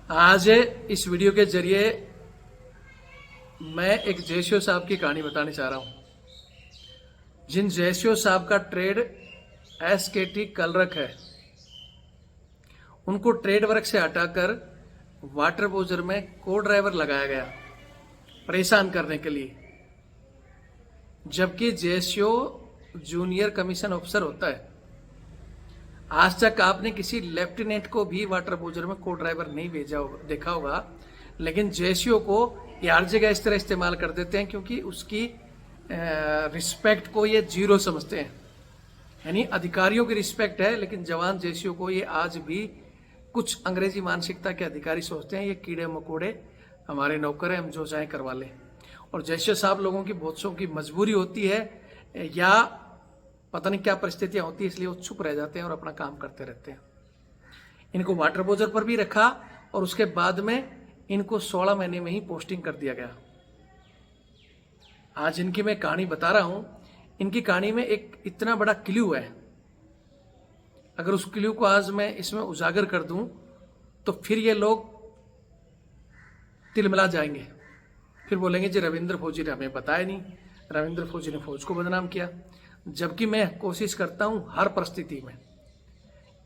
आज इस वीडियो के जरिए मैं एक जयशिव साहब की कहानी बताने चाह रहा हूं। जिन जयशिव साहब का ट्रेड SKT कलरक है, उनको ट्रेड वर्क से हटाकर वाटर बोजर में को ड्राइवर लगाया गया परेशान करने के लिए, जबकि जयशिव जूनियर कमीशन ऑफिसर होता है। आज तक आपने किसी लेफ्टिनेंट को भी वाटर बोजर में को ड्राइवर नहीं भेजा होगा, देखा होगा, लेकिन जयशिव को ये हर जगह इस तरह इस्तेमाल कर देते हैं क्योंकि उसकी रिस्पेक्ट को ये जीरो समझते हैं। यानी अधिकारियों की रिस्पेक्ट है, लेकिन जवान जयशिव को ये आज भी कुछ अंग्रेजी मानसिकता के अधिकारी सोचते हैं ये कीड़े मकोड़े हमारे नौकर हैं, हम जो चाहें करवा लें। और जयशिव साहब लोगों की बहुत सौ की मजबूरी होती है या पता नहीं क्या परिस्थितियां होती है, इसलिए वो चुप रह जाते हैं और अपना काम करते रहते हैं। इनको वाटर बोजर पर भी रखा और उसके बाद में इनको 16 महीने में ही पोस्टिंग कर दिया गया। आज इनकी मैं कहानी बता रहा हूं। इनकी कहानी में एक इतना बड़ा क्लू है, अगर उस क्लू को आज मैं इसमें उजागर कर दूं तो फिर ये लोग तिलमिला जाएंगे। फिर बोलेंगे जी रविंद्र फौजी ने हमें बताया नहीं, रविंद्र फौजी ने फौज को बदनाम किया। जबकि मैं कोशिश करता हूं हर परिस्थिति में।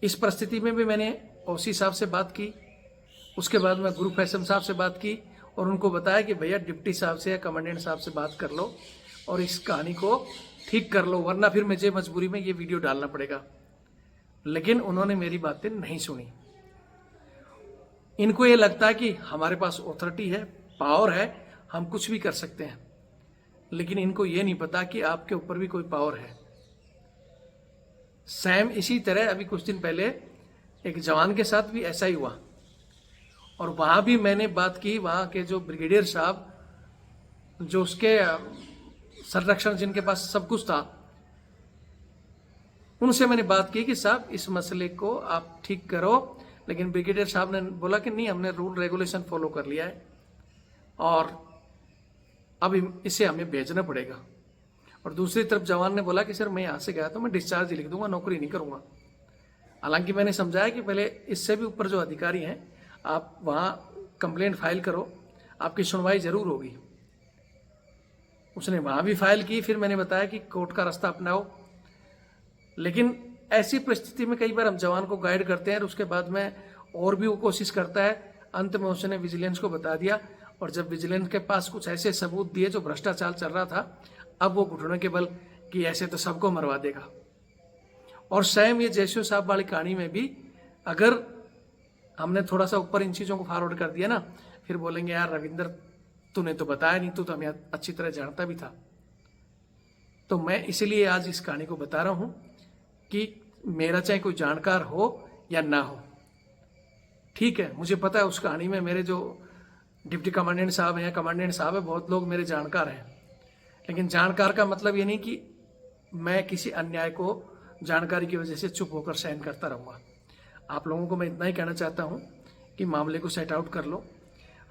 इस परिस्थिति में भी मैंने ओसी साहब से बात की, उसके बाद मैं ग्रुप एसएम साहब से बात की और उनको बताया कि भैया डिप्टी साहब से या कमांडेंट साहब से बात कर लो और इस कहानी को ठीक कर लो, वरना फिर मुझे मजबूरी में ये वीडियो डालना पड़ेगा। लेकिन उन्होंने मेरी बातें नहीं सुनी। इनको ये लगता है कि हमारे पास ऑथोरिटी है, पावर है, हम कुछ भी कर सकते हैं, लेकिन इनको ये नहीं पता कि आपके ऊपर भी कोई पावर है। सैम इसी तरह अभी कुछ दिन पहले एक जवान के साथ भी ऐसा ही हुआ और वहां भी मैंने बात की। वहां के जो ब्रिगेडियर साहब, जो उसके संरक्षण जिनके पास सब कुछ था, उनसे मैंने बात की कि साहब इस मसले को आप ठीक करो। लेकिन ब्रिगेडियर साहब ने बोला कि नहीं, हमने रूल रेगुलेशन फॉलो कर लिया है और अब इसे हमें भेजना पड़ेगा। और दूसरी तरफ जवान ने बोला कि सर मैं यहां से गया तो मैं डिस्चार्ज लिख दूंगा, नौकरी नहीं करूंगा। हालांकि मैंने समझाया कि पहले इससे भी ऊपर जो अधिकारी हैं, आप वहां कंप्लेंट फाइल करो, आपकी सुनवाई जरूर होगी। उसने वहां भी फाइल की। फिर मैंने बताया कि कोर्ट का रास्ता अपनाओ। लेकिन ऐसी परिस्थिति में कई बार हम जवान को गाइड करते हैं और उसके बाद में और भी वो कोशिश करता है। अंत में उसने विजिलेंस को बता दिया और जब विजिलेंस के पास कुछ ऐसे सबूत दिए जो भ्रष्टाचार चल रहा था, अब वो घुटने के बल कि ऐसे तो सबको मरवा देगा। और सैम ये जयशिव साहब वाली कहानी में भी अगर हमने थोड़ा सा ऊपर इन चीजों को फॉरवर्ड कर दिया ना, फिर बोलेंगे यार रविंद्र तूने तो बताया नहीं, तू तो हमें अच्छी तरह जानता भी था। तो मैं इसलिए आज इस कहानी को बता रहा हूं कि मेरा चाहे कोई जानकार हो या ना हो, ठीक है, मुझे पता है उस कहानी में मेरे जो डिप्टी कमांडेंट साहब हैं या कमांडेंट साहब है, बहुत लोग मेरे जानकार हैं। लेकिन जानकार का मतलब ये नहीं कि मैं किसी अन्याय को जानकारी की वजह से चुप होकर सहन करता रहूंगा। आप लोगों को मैं इतना ही कहना चाहता हूं कि मामले को सेट आउट कर लो।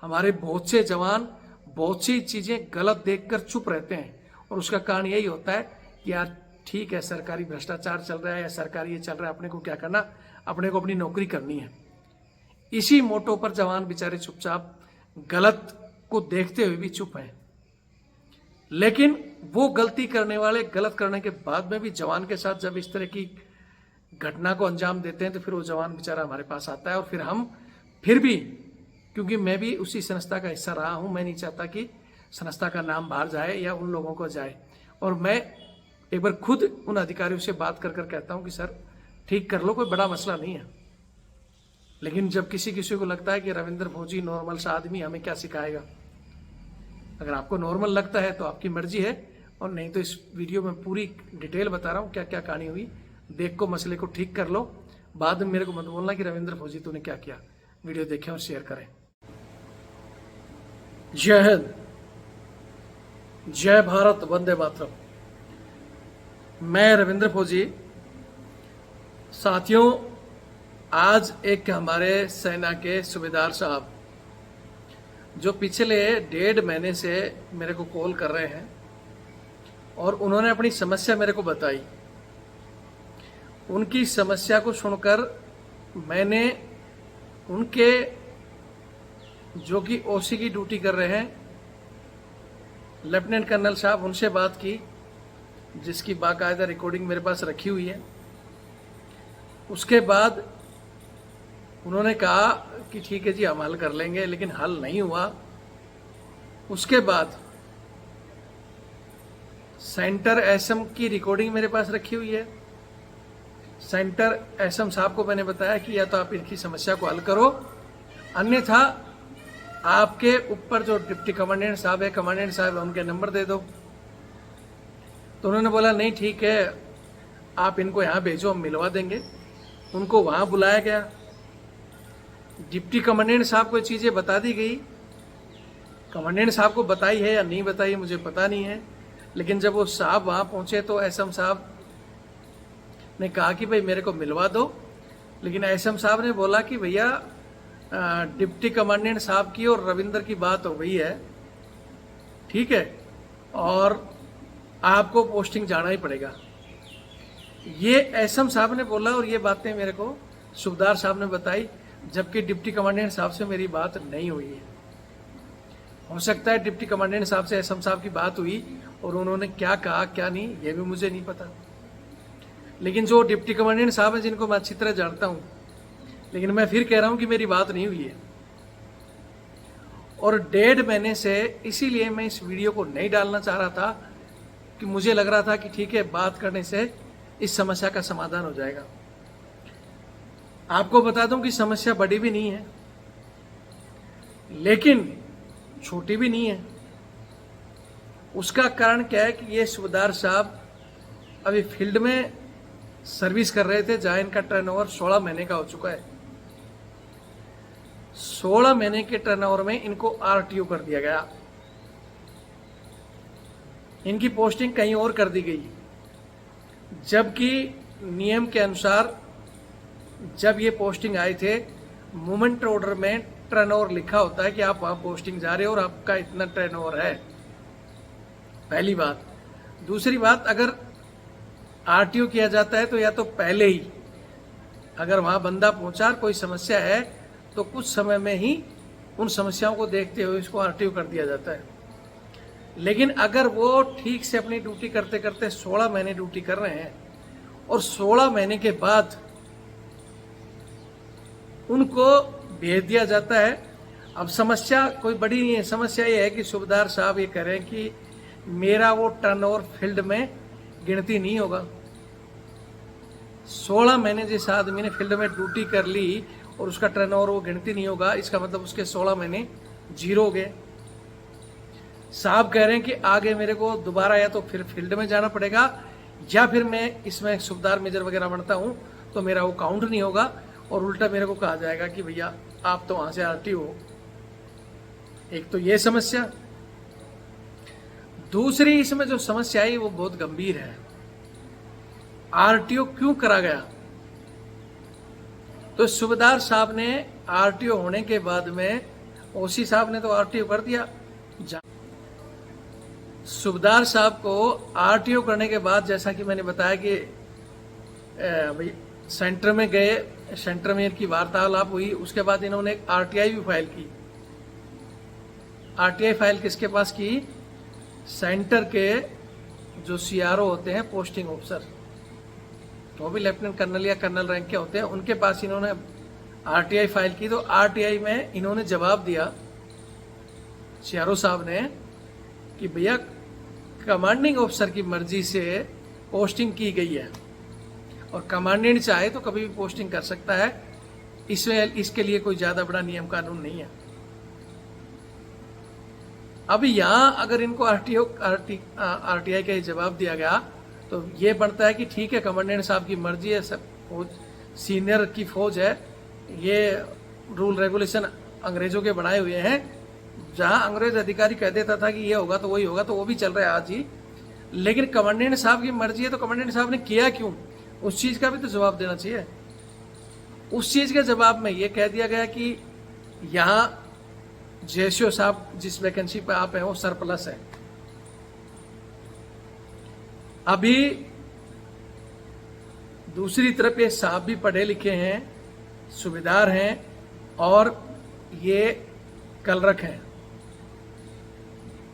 हमारे बहुत से जवान बहुत सी चीजें गलत देखकर चुप रहते हैं और उसका कारण यही होता है कि यार ठीक है, सरकारी भ्रष्टाचार चल रहा है या सरकारी ये चल रहा है, अपने को क्या करना, अपने को अपनी नौकरी करनी है। इसी मोटो पर जवान बेचारे चुपचाप गलत को देखते हुए भी चुप हैं। लेकिन वो गलती करने वाले गलत करने के बाद में भी जवान के साथ जब इस तरह की घटना को अंजाम देते हैं तो फिर वो जवान बेचारा हमारे पास आता है और फिर हम फिर भी, क्योंकि मैं भी उसी संस्था का हिस्सा रहा हूं, मैं नहीं चाहता कि संस्था का नाम बाहर जाए या उन लोगों को जाए। और मैं एक बार खुद उन अधिकारियों से बात कर कहता हूं कि सर ठीक कर लो, कोई बड़ा मसला नहीं है। लेकिन जब किसी को लगता है कि रविंद्र फौजी नॉर्मल सा आदमी हमें क्या सिखाएगा, अगर आपको नॉर्मल लगता है तो आपकी मर्जी है, और नहीं तो इस वीडियो में पूरी डिटेल बता रहा हूं क्या क्या कहानी हुई। देख को मसले को ठीक कर लो, बाद में मेरे को मत बोलना कि रविंद्र फौजी तूने क्या किया। वीडियो देखें और शेयर करें। जय हिंद, जय भारत, वंदे मातरम। मैं रविंद्र फौजी। साथियों, आज एक हमारे सेना के सूबेदार साहब जो पिछले 1.5 महीने से मेरे को कॉल कर रहे हैं और उन्होंने अपनी समस्या मेरे को बताई। उनकी समस्या को सुनकर मैंने उनके जो कि ओसी की ड्यूटी कर रहे हैं, लेफ्टिनेंट कर्नल साहब, उनसे बात की, जिसकी बाकायदा रिकॉर्डिंग मेरे पास रखी हुई है। उसके बाद उन्होंने कहा कि ठीक है जी, हम हल कर लेंगे, लेकिन हल नहीं हुआ। उसके बाद सेंटर एसएम की रिकॉर्डिंग मेरे पास रखी हुई है। सेंटर एसएम साहब को मैंने बताया कि या तो आप इनकी समस्या को हल करो, अन्यथा आपके ऊपर जो डिप्टी कमांडेंट साहब है, कमांडेंट साहब, उनके नंबर दे दो। तो उन्होंने बोला नहीं ठीक है, आप इनको यहाँ भेजो, हम मिलवा देंगे। उनको वहाँ बुलाया गया। डिप्टी कमांडेंट साहब को चीज़ें बता दी गई। कमांडेंट साहब को बताई है या नहीं बताई मुझे पता नहीं है, लेकिन जब वो साहब वहाँ पहुँचे तो एसएम साहब ने कहा कि भाई मेरे को मिलवा दो। लेकिन एसएम साहब ने बोला कि भैया डिप्टी कमांडेंट साहब की और रविंदर की बात हो गई है, ठीक है, और आपको पोस्टिंग जाना ही पड़ेगा। ये एसएम साहब ने बोला और ये बातें मेरे को सूबेदार साहब ने बताई, जबकि डिप्टी कमांडेंट साहब से मेरी बात नहीं हुई है। हो सकता है डिप्टी कमांडेंट साहब से एसएम साहब की बात हुई और उन्होंने क्या कहा क्या नहीं, ये भी मुझे नहीं पता। लेकिन जो डिप्टी कमांडेंट साहब हैं, जिनको मैं अच्छी तरह जानता हूँ, लेकिन मैं फिर कह रहा हूँ कि मेरी बात नहीं हुई है। और 1.5 महीने से, इसीलिए मैं इस वीडियो को नहीं डालना चाह रहा था, कि मुझे लग रहा था कि ठीक है, बात करने से इस समस्या का समाधान हो जाएगा। आपको बता दूं कि समस्या बड़ी भी नहीं है, लेकिन छोटी भी नहीं है। उसका कारण क्या है कि ये सूबेदार साहब अभी फील्ड में सर्विस कर रहे थे, जहां इनका टर्नओवर 16 महीने का हो चुका है। 16 महीने के टर्नओवर में इनको आरटीओ कर दिया गया, इनकी पोस्टिंग कहीं और कर दी गई, जबकि नियम के अनुसार जब ये पोस्टिंग आए थे, मूवमेंट ऑर्डर में टर्नओवर लिखा होता है कि आप वहां पोस्टिंग जा रहे हो और आपका इतना टर्नओवर है। पहली बात। दूसरी बात, अगर आरटीओ किया जाता है तो या तो पहले ही, अगर वहां बंदा पहुंचा, कोई समस्या है, तो कुछ समय में ही उन समस्याओं को देखते हुए इसको आरटीओ कर दिया जाता है। लेकिन अगर वो ठीक से अपनी ड्यूटी करते करते 16 महीने ड्यूटी कर रहे हैं और 16 महीने के बाद उनको भेज दिया जाता है। अब समस्या कोई बड़ी नहीं है, समस्या ये है कि सूबेदार साहब ये कह रहे हैं कि मेरा वो टर्नओवर फील्ड में गिनती नहीं होगा। 16 महीने जिस आदमी ने फील्ड में ड्यूटी कर ली और उसका टर्नओवर वो गिनती नहीं होगा, इसका मतलब उसके 16 महीने जीरो हो गए। साहब कह रहे हैं कि आगे मेरे को दोबारा या तो फिर फील्ड में जाना पड़ेगा, या फिर मैं इसमें सूबेदार मेजर वगैरह बनता हूं तो मेरा वो काउंट नहीं होगा, और उल्टा मेरे को कहा जाएगा कि भैया आप तो वहां से आरटीओ हो। एक तो ये समस्या। दूसरी इसमें जो समस्या आई वो बहुत गंभीर है। आरटीओ क्यों करा गया? तो सूबेदार साहब ने आरटीओ होने के बाद में, ओसी साहब ने तो आरटीओ कर दिया, सूबेदार साहब को आरटीओ करने के बाद, जैसा कि मैंने बताया कि भाई सेंटर में गए, सेंटर में इनकी वार्तालाप हुई, उसके बाद इन्होंने एक आरटीआई भी फाइल की। आरटीआई फाइल किसके पास की? सेंटर के जो सीआरओ होते हैं, पोस्टिंग ऑफिसर, वो भी लेफ्टिनेंट कर्नल या कर्नल रैंक के होते हैं, उनके पास इन्होंने आरटीआई फाइल की। तो आरटीआई में इन्होंने जवाब दिया, सीआरओ साहब ने, कि भैया कमांडिंग ऑफिसर की मर्जी से पोस्टिंग की गई है, और कमांडेंट चाहे तो कभी भी पोस्टिंग कर सकता है, इसमें इसके लिए कोई ज्यादा बड़ा नियम कानून नहीं है। अब यहां अगर इनको आरटीआई का जवाब दिया गया तो ये बनता है कि ठीक है, कमांडेंट साहब की मर्जी है, सब फौज सीनियर की फौज है, ये रूल रेगुलेशन अंग्रेजों के बनाए हुए हैं, जहां अंग्रेज अधिकारी कह देता था कि ये होगा तो वही होगा, तो वो भी चल रहा है आज ही। लेकिन कमांडेंट साहब की मर्जी है, तो कमांडेंट साहब ने किया क्यों, उस चीज का भी तो जवाब देना चाहिए। उस चीज के जवाब में ये कह दिया गया कि यहां जेसीओ साहब जिस वैकेंसी पे आप हैं वो सरप्लस है। अभी दूसरी तरफ ये साहब भी पढ़े लिखे हैं, सूबेदार हैं, और ये कलरक हैं।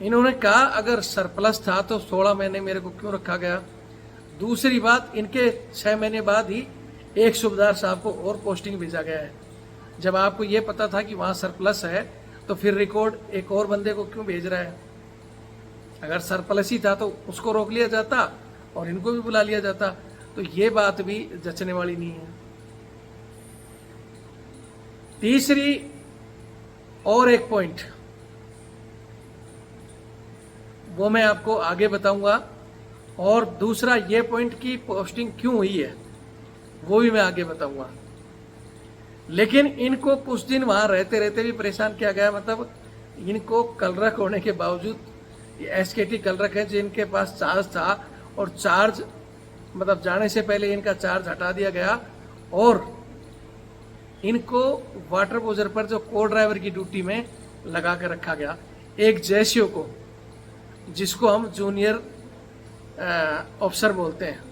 इन्होंने कहा अगर सरप्लस था तो 16 महीने मेरे को क्यों रखा गया। दूसरी बात, इनके 6 महीने बाद ही एक सूबेदार साहब को और पोस्टिंग भेजा गया है। जब आपको ये पता था कि वहां सरप्लस है तो फिर रिकॉर्ड एक और बंदे को क्यों भेज रहा है। अगर सरप्लस ही था तो उसको रोक लिया जाता और इनको भी बुला लिया जाता। तो ये बात भी जचने वाली नहीं है। तीसरी और एक पॉइंट वो मैं आपको आगे बताऊंगा, और दूसरा ये पॉइंट की पोस्टिंग क्यों हुई है वो भी मैं आगे बताऊंगा। लेकिन इनको कुछ दिन वहां रहते रहते भी परेशान किया गया। मतलब इनको कलरक होने के बावजूद, ये एसकेटी कलरक है जिनके पास चार्ज था, और चार्ज मतलब जाने से पहले इनका चार्ज हटा दिया गया, और इनको वाटर बोजर पर जो को ड्राइवर की ड्यूटी में लगा कर रखा गया, एक जेसीओ को, जिसको हम जूनियर ऑफिसर बोलते हैं,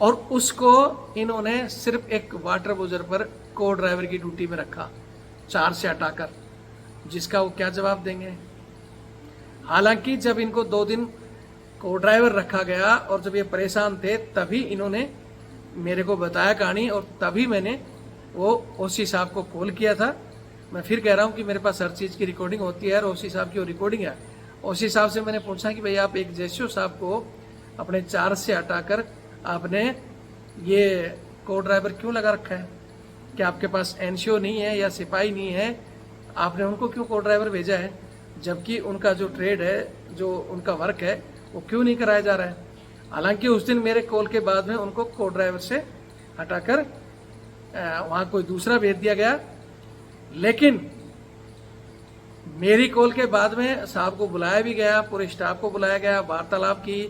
और उसको इन्होंने सिर्फ एक वाटर बोजर पर को ड्राइवर की ड्यूटी में रखा, चार्ज से हटाकर, जिसका वो क्या जवाब देंगे। हालांकि जब इनको 2 दिन को ड्राइवर रखा गया और जब ये परेशान थे तभी इन्होंने मेरे को बताया कहानी, और तभी मैंने वो ओसी साहब को कॉल किया था। मैं फिर कह रहा हूँ कि मेरे पास हर चीज़ की रिकॉर्डिंग होती है, और ओसी साहब की वो रिकॉर्डिंग है। ओसी साहब से मैंने पूछा कि भाई आप एक जेसीओ साहब को अपने चार्ज से हटाकर आपने ये को ड्राइवर क्यों लगा रखा है। क्या आपके पास एनसीओ नहीं है या सिपाही नहीं है, आपने उनको क्यों को ड्राइवर भेजा है, जबकि उनका जो ट्रेड है, जो उनका वर्क है, वो क्यों नहीं कराया जा रहा है। हालांकि उस दिन मेरे कॉल के बाद में उनको को ड्राइवर से हटाकर वहां कोई दूसरा भेज दिया गया। लेकिन मेरी कॉल के बाद में साहब को बुलाया भी गया, पूरे स्टाफ को बुलाया गया, वार्तालाप की,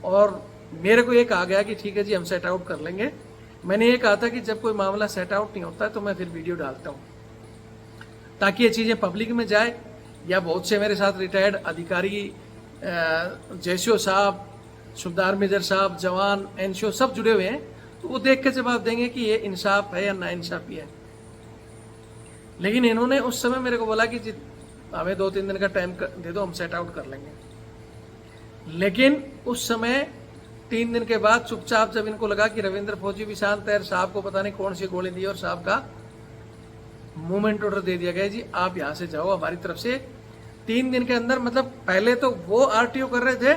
और मेरे को ये कहा गया कि ठीक है जी हम सेट आउट कर लेंगे। मैंने ये कहा था कि जब कोई मामला सेट आउट नहीं होता तो मैं फिर वीडियो डालता हूँ, ताकि ये चीज़ें पब्लिक में जाए। या बहुत से मेरे साथ रिटायर्ड अधिकारी, जेसीओ साहब, सूबेदार मेजर साहब, जवान, एनसीओ सब जुड़े हुए हैं, तो वो देख के जवाब देंगे कि ये इंसाफ है या ना इंसाफी है। लेकिन इन्होंने उस समय मेरे को बोला कि हमें 2-3 दिन का टाइम दे दो, हम सेट आउट कर लेंगे। लेकिन उस समय 3 दिन के बाद चुपचाप जब इनको लगा कि रविंद्र फौजी भी शांत है, साहब को पता नहीं कौन सी गोली दी और साहब का मूवमेंट ऑर्डर दे दिया गया, जी आप यहाँ से जाओ हमारी तरफ से 3 दिन के अंदर। मतलब पहले तो वो आरटीओ कर रहे थे,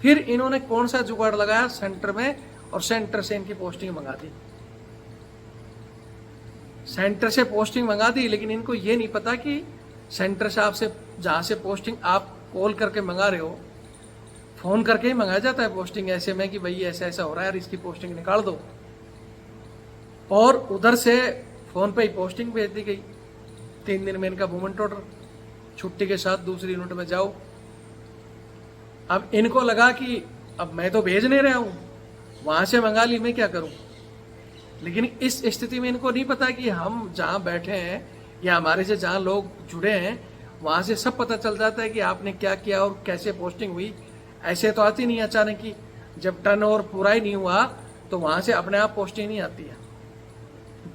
फिर इन्होंने कौन सा जुगाड़ लगाया सेंटर में, और सेंटर से इनकी पोस्टिंग मंगा दी। सेंटर से पोस्टिंग मंगा दी, लेकिन इनको ये नहीं पता कि सेंटर से आपसे जहाँ से पोस्टिंग आप कॉल करके मंगा रहे हो, फोन करके ही मंगाया जाता है पोस्टिंग ऐसे में कि भाई ऐसा ऐसा हो रहा है, इसकी पोस्टिंग निकाल दो, और उधर से फोन पे ही पोस्टिंग भेज दी गई। 3 दिन में इनका मूवमेंट ऑर्डर, छुट्टी के साथ दूसरी यूनिट में जाओ। अब इनको लगा कि अब मैं तो भेज नहीं रहा हूं, वहां से मंगा ली, मैं क्या करूं। लेकिन इस स्थिति में इनको नहीं पता कि हम जहां बैठे हैं या हमारे से जहां लोग जुड़े हैं वहां से सब पता चल जाता है कि आपने क्या किया और कैसे पोस्टिंग हुई। ऐसे तो आती नहीं अचानक ही, जब टर्नओवर पूरा ही नहीं हुआ तो वहां से अपने आप पोस्टिंग नहीं आती है,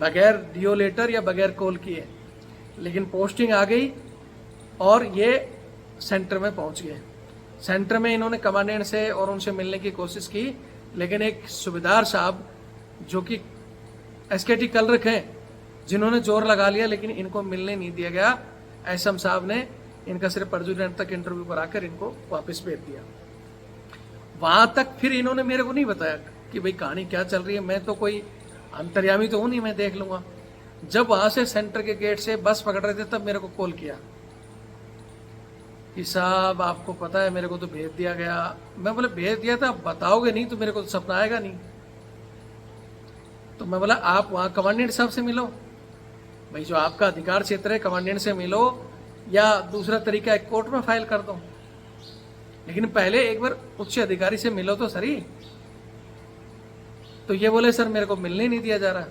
बगैर डीओ लेटर या बगैर कॉल किए। लेकिन पोस्टिंग आ गई और ये सेंटर में पहुंच गए। सेंटर में इन्होंने कमांडेंट से और उनसे मिलने की कोशिश की, लेकिन एक सूबेदार साहब जो कि एसकेटी कलरक हैं, जिन्होंने जोर लगा लिया, लेकिन इनको मिलने नहीं दिया गया। एसएम साहब ने इनका सिर्फ अर्जुन तक इंटरव्यू पर आकर इनको वापस भेज दिया। वहां तक फिर इन्होंने मेरे को नहीं बताया कि भाई कहानी क्या चल रही है। मैं तो कोई अंतर्यामी तो हूं नहीं, मैं देख लूंगा। जब वहां से सेंटर के गेट से बस पकड़ रहे थे तब मेरे को कॉल किया कि साहब आपको पता है मेरे को तो भेज दिया गया। मैं बोले भेज दिया था, बताओगे नहीं तो मेरे को तो सपना आएगा नहीं। तो मैं बोला आप वहां कमांडेंट साहब से मिलो, भाई जो आपका अधिकार क्षेत्र है कमांडेंट से मिलो, या दूसरा तरीका एक कोर्ट में फाइल कर दो, लेकिन पहले एक बार उच्च अधिकारी से मिलो तो सही। तो ये बोले सर मेरे को मिलने नहीं दिया जा रहा।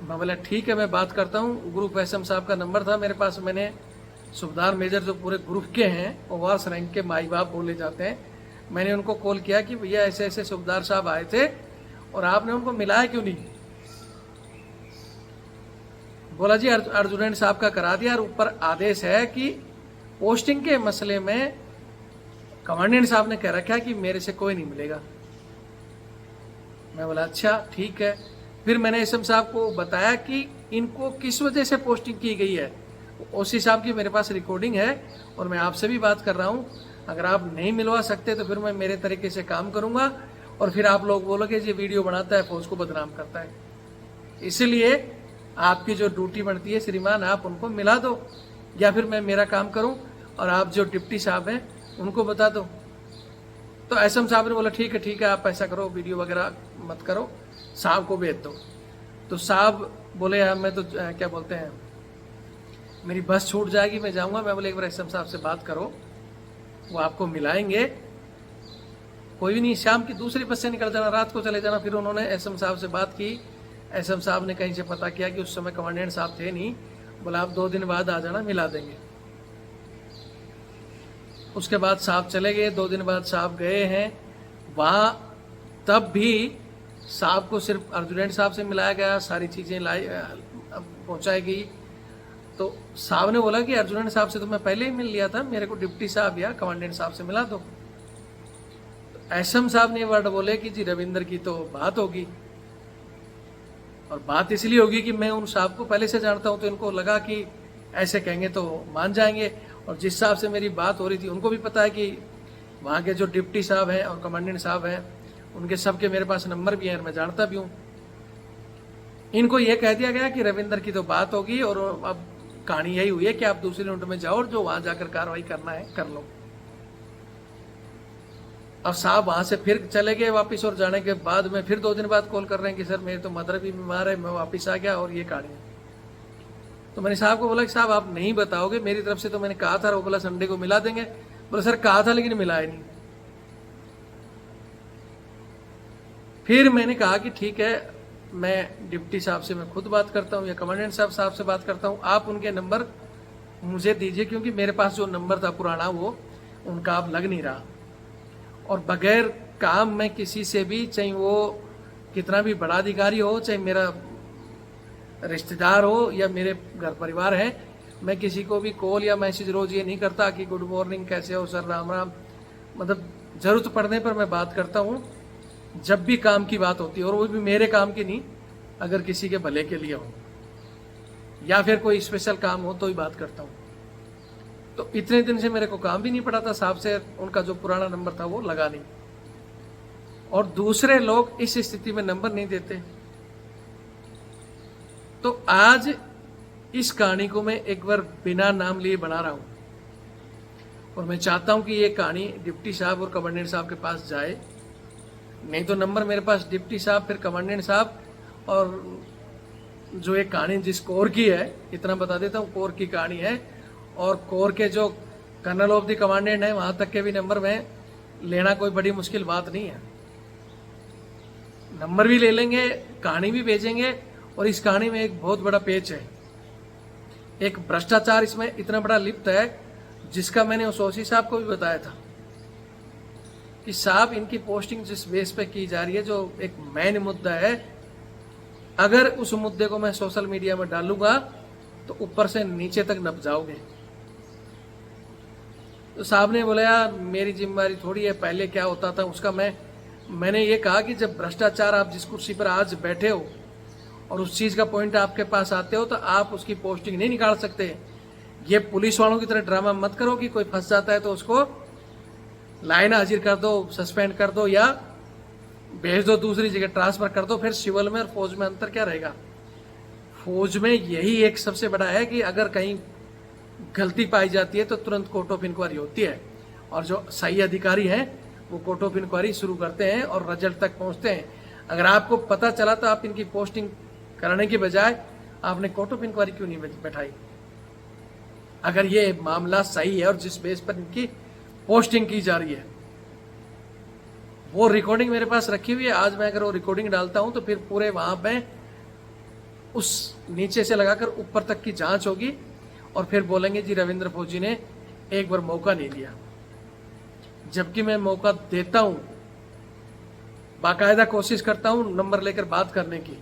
मैं बोला ठीक है मैं बात करता हूँ। ग्रुप एसएम साहब का नंबर था मेरे पास। मैंने सूबेदार मेजर जो पूरे ग्रुप के हैं, ओवार्स रैंक के माई बाप बोले जाते हैं, मैंने उनको कॉल किया कि भैया ऐसे ऐसे सूबेदार साहब आए थे और आपने उनको मिलाया क्यों नहीं। बोला जी अर्जुनन साहब का करा दिया और ऊपर आदेश है कि पोस्टिंग के मसले में कमांडेंट साहब ने कह रखा है कि मेरे से कोई नहीं मिलेगा। मैं बोला अच्छा ठीक है। फिर मैंने एसएम साहब को बताया कि इनको किस वजह से पोस्टिंग की गई है। ओसी साहब की मेरे पास रिकॉर्डिंग है और मैं आपसे भी बात कर रहा हूँ, अगर आप नहीं मिलवा सकते तो फिर मैं मेरे तरीके से काम करूंगा और फिर आप लोग बोलोगे ये वीडियो बनाता है फौज को बदनाम करता है। इसलिए आपकी जो ड्यूटी बनती है श्रीमान आप उनको मिला दो या फिर मैं मेरा काम करूं और आप जो डिप्टी साहब हैं उनको बता दो। तो एसएम साहब ने बोला ठीक है आप ऐसा करो, वीडियो वगैरह मत करो, साहब को भेज दो। तो साहब बोले यार मैं तो क्या बोलते हैं मेरी बस छूट जाएगी, मैं जाऊंगा। मैं बोले एक बार एसएम साहब से बात करो, वो आपको मिलाएंगे। कोई भी नहीं, शाम की दूसरी बस से निकल जाना, रात को चले जाना। फिर उन्होंने एसएम साहब से बात की। एसएम साहब ने कहीं से पता किया कि उस समय कमांडेंट साहब थे नहीं, बोला आप 2 दिन बाद आ जाना, मिला देंगे। उसके बाद साहब चले गए। 2 दिन बाद साहब गए हैं वहाँ, तब भी साहब को सिर्फ अर्जुनेंट साहब से मिलाया गया, सारी चीज़ें पहुँचाई गई। तो साहब ने बोला कि अर्जुनेंट साहब से तो मैं पहले ही मिल लिया था, मेरे को डिप्टी साहब या कमांडेंट साहब से मिला दो। तो एसएम साहब ने वर्ड बोले कि जी रविंदर की तो बात होगी, और बात इसलिए होगी कि मैं उन साहब को पहले से जानता हूं, तो इनको लगा कि ऐसे कहेंगे तो मान जाएंगे। और जिस साहब से मेरी बात हो रही थी उनको भी पता है कि वहाँ के जो डिप्टी साहब हैं और कमांडेंट साहब हैं उनके सबके मेरे पास नंबर भी हैं और मैं जानता भी हूँ। इनको ये कह दिया गया कि रविंदर की तो बात होगी और अब कहानी यही हुई है कि आप दूसरी यूनिट में जाओ और जो वहां जाकर कार्रवाई करना है कर लो। अब साहब वहां से फिर चले गए वापस, और जाने के बाद में फिर 2 दिन बाद कॉल कर रहे हैं कि सर मेरी तो मदर भी बीमार है, मैं वापस आ गया और ये कहानी है। तो मैंने साहब को बोला कि साहब आप नहीं बताओगे, मेरी तरफ से तो मैंने कहा था। वो बोला संडे को मिला देंगे। बोला सर कहा था लेकिन मिलाया नहीं। फिर मैंने कहा कि ठीक है, मैं डिप्टी साहब से मैं खुद बात करता हूँ या कमांडेंट साहब से बात करता हूँ, आप उनके नंबर मुझे दीजिए, क्योंकि मेरे पास जो नंबर था पुराना वो उनका अब लग नहीं रहा। और बगैर काम में किसी से भी, चाहे वो कितना भी बड़ा अधिकारी हो, चाहे मेरा रिश्तेदार हो या मेरे घर परिवार है, मैं किसी को भी कॉल या मैसेज रोज ये नहीं करता कि गुड मॉर्निंग कैसे हो सर, राम राम। मतलब जरूरत पड़ने पर मैं बात करता हूँ जब भी काम की बात होती है, और वो भी मेरे काम की नहीं, अगर किसी के भले के लिए हो या फिर कोई स्पेशल काम हो तो ही बात करता हूँ। तो इतने दिन से मेरे को काम भी नहीं पड़ा था साहब से, उनका जो पुराना नंबर था वो लगा नहीं, और दूसरे लोग इस स्थिति में नंबर नहीं देते। तो आज इस कहानी को मैं एक बार बिना नाम लिए बना रहा हूं, और मैं चाहता हूं कि ये कहानी डिप्टी साहब और कमांडेंट साहब के पास जाए। नहीं तो नंबर मेरे पास डिप्टी साहब, फिर कमांडेंट साहब, और जो एक कहानी जिस कोर की है, इतना बता देता हूँ, कोर की कहानी है, और कोर के जो कर्नल ऑफ द कमांडेंट है वहां तक के भी नंबर में लेना कोई बड़ी मुश्किल बात नहीं है। नंबर भी ले लेंगे, कहानी भी भेजेंगे। और इस कहानी में एक बहुत बड़ा पेच है, एक भ्रष्टाचार इसमें इतना बड़ा लिप्त है, जिसका मैंने उस ओसी साहब को भी बताया था कि साहब इनकी पोस्टिंग जिस बेस पे की जा रही है, जो एक मेन मुद्दा है, अगर उस मुद्दे को मैं सोशल मीडिया में डालूंगा तो ऊपर से नीचे तक नप जाओगे। तो साहब ने बोला यार मेरी जिम्मेदारी थोड़ी है, पहले क्या होता था उसका मैंने ये कहा कि जब भ्रष्टाचार, आप जिस कुर्सी पर आज बैठे हो और उस चीज का पॉइंट आपके पास आते हो, तो आप उसकी पोस्टिंग नहीं निकाल सकते। ये पुलिस वालों की तरह ड्रामा मत करो कि कोई फंस जाता है तो उसको लाइन हाजिर कर दो, सस्पेंड कर दो या भेज दो दूसरी जगह, ट्रांसफर कर दो। फिर सिविल में और फौज में अंतर क्या रहेगा? फौज में यही एक सबसे बड़ा है कि अगर कहीं गलती पाई जाती है तो तुरंत कोर्ट ऑफ इंक्वायरी होती है, और जो सही अधिकारी हैं वो कोर्ट ऑफ इंक्वायरी शुरू करते हैं और रिजल्ट तक पहुंचते हैं। अगर आपको पता चला तो आप इनकी पोस्टिंग कराने की बजाय आपने कोर्ट ऑफ इंक्वायरी क्यों नहीं बैठाई? अगर ये मामला सही है और जिस बेस पर इनकी पोस्टिंग की जा रही है, वो रिकॉर्डिंग मेरे पास रखी हुई है। आज मैं अगर वो रिकॉर्डिंग डालता हूं तो फिर पूरे वहां पे उस नीचे से लगाकर ऊपर तक की जांच होगी, और फिर बोलेंगे जी रविंद्र फौजी ने एक बार मौका नहीं दिया। जबकि मैं मौका देता हूं, बाकायदा कोशिश करता हूं नंबर लेकर बात करने की।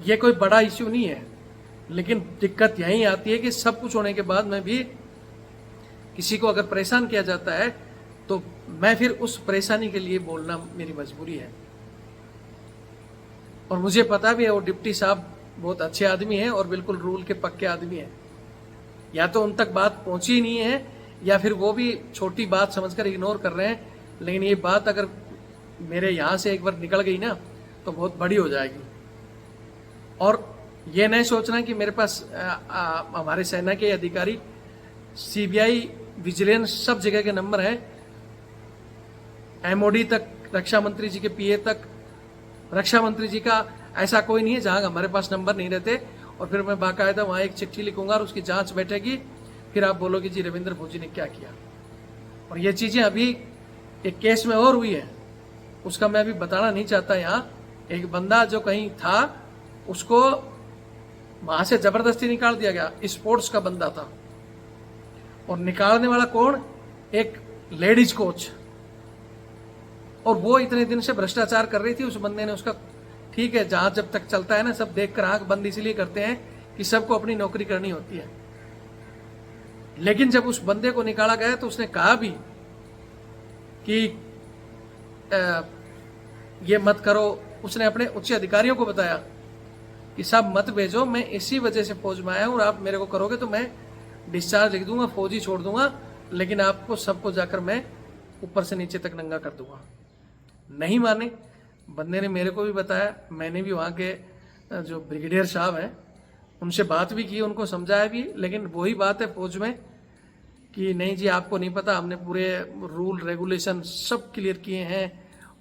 ये कोई बड़ा इश्यू नहीं है, लेकिन दिक्कत यहीं आती है कि सब कुछ होने के बाद में भी किसी को अगर परेशान किया जाता है तो मैं फिर उस परेशानी के लिए बोलना मेरी मजबूरी है। और मुझे पता भी है वो डिप्टी साहब बहुत अच्छे आदमी हैं और बिल्कुल रूल के पक्के आदमी हैं। या तो उन तक बात पहुंची ही नहीं है या फिर वो भी छोटी बात समझकर इग्नोर कर रहे हैं, लेकिन ये बात अगर मेरे यहाँ से एक बार निकल गई ना तो बहुत बड़ी हो जाएगी। और ये नहीं सोचना कि मेरे पास हमारे सेना के अधिकारी, सीबीआई, विजिलेंस, सब जगह के नंबर हैं, एमओडी तक, रक्षा मंत्री जी के पीए तक, रक्षा मंत्री जी का ऐसा कोई नहीं है जहां हमारे पास नंबर नहीं रहते। और फिर मैं बाकायदा वहां एक चिट्ठी लिखूंगा और उसकी जांच बैठेगी, फिर आप बोलोगे जी रविंद्र फौजी ने क्या किया। और ये चीजें अभी एक केस में और हुई है, उसका मैं अभी बताना नहीं चाहता यहाँ। एक बंदा जो कहीं था उसको वहां से जबरदस्ती निकाल दिया गया, स्पोर्ट्स का बंदा था, और निकालने वाला कौन, एक लेडीज कोच। और वो इतने दिन से भ्रष्टाचार कर रही थी, उस बंदे ने उसका, ठीक है जहां जब तक चलता है ना सब देखकर आंख बंद इसलिए करते हैं कि सबको अपनी नौकरी करनी होती है। लेकिन जब उस बंदे को निकाला गया तो उसने कहा भी कि ये मत करो। उसने अपने उच्च अधिकारियों को बताया कि साहब मत भेजो, मैं इसी वजह से फौज में आया हूं और आप मेरे को करोगे तो मैं डिस्चार्ज लिख दूंगा, फौजी छोड़ दूंगा, लेकिन आपको सबको जाकर मैं ऊपर से नीचे तक नंगा कर दूंगा। नहीं माने, बंदे ने मेरे को भी बताया, मैंने भी वहाँ के जो ब्रिगेडियर साहब हैं उनसे बात भी की, उनको समझाया भी, लेकिन वही बात है फौज में कि नहीं जी आपको नहीं पता, हमने पूरे रूल रेगुलेशन सब क्लियर किए हैं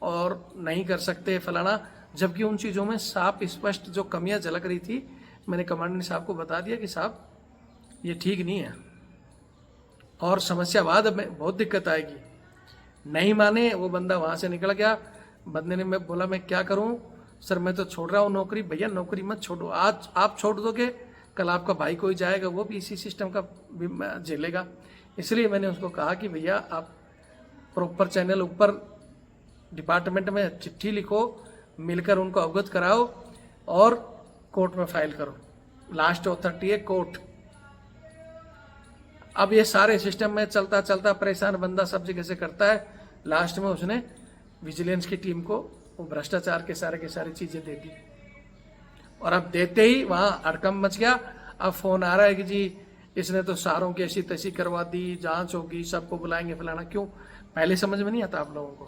और नहीं कर सकते फलाना। जबकि उन चीज़ों में साफ स्पष्ट जो कमियां झलक रही थी, मैंने कमांडेंट साहब को बता दिया कि साहब ये ठीक नहीं है और समस्या बाद में बहुत दिक्कत आएगी। नहीं माने, वो बंदा वहाँ से निकल गया। बंदे ने मैं बोला मैं क्या करूँ सर, मैं तो छोड़ रहा हूँ नौकरी। भैया नौकरी मत छोड़ो, आज आप छोड़ दोगे कल आपका भाई कोई जाएगा वो भी इसी सिस्टम का झेलेगा। इसलिए मैंने उसको कहा कि भैया आप प्रॉपर चैनल ऊपर डिपार्टमेंट में चिट्ठी लिखो, मिलकर उनको अवगत कराओ और कोर्ट में फाइल करो। लास्ट अथॉरिटी है कोर्ट। अब ये सारे सिस्टम में चलता चलता परेशान बंदा सब जगह से करता है, लास्ट में उसने विजिलेंस की टीम को वो भ्रष्टाचार के सारी चीजें दे दी। और अब देते ही वहां हड़कंप मच गया। अब फोन आ रहा है कि जी इसने तो सारों की ऐसी तैसी करवा दी, जांच होगी, सबको बुलाएंगे फलाना। क्यों? पहले समझ में नहीं आता आप लोगों को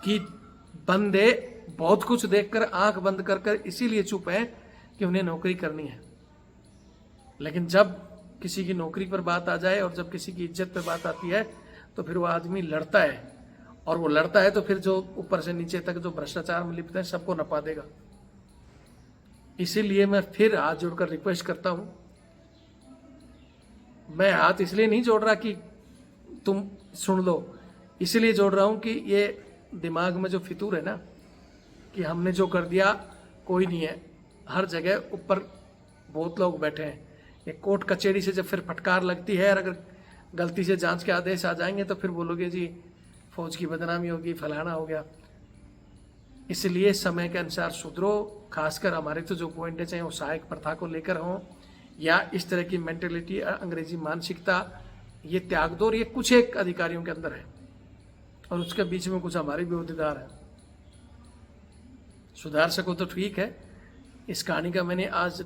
कि बंदे बहुत कुछ देखकर आंख बंद कर इसीलिए चुप है कि उन्हें नौकरी करनी है। लेकिन जब किसी की नौकरी पर बात आ जाए और जब किसी की इज्जत पर बात आती है तो फिर वो आदमी लड़ता है, और वो लड़ता है तो फिर जो ऊपर से नीचे तक जो भ्रष्टाचार में लिप्त है सबको नपा देगा। इसीलिए मैं फिर हाथ जोड़कर रिक्वेस्ट करता हूं। मैं हाथ इसलिए नहीं जोड़ रहा कि तुम सुन लो, इसलिए जोड़ रहा हूं कि ये दिमाग में जो फितूर है ना कि हमने जो कर दिया कोई नहीं है, हर जगह ऊपर बहुत लोग बैठे हैं। ये कोर्ट कचहरी से जब फिर फटकार लगती है और अगर गलती से जांच के आदेश आ जाएंगे तो फिर बोलोगे जी फौज की बदनामी होगी, फलाना हो गया। इसलिए समय के अनुसार सुधरो। खासकर हमारे तो जो पॉइंट है, चाहे वो सहायक प्रथा को लेकर हों या इस तरह की मेंटेलिटी, अंग्रेजी मानसिकता, ये त्याग दो। और ये कुछ एक अधिकारियों के अंदर है और उसके बीच में कुछ हमारे भी अहदेदार हैं। सुधार सको तो ठीक है। इस कहानी का मैंने आज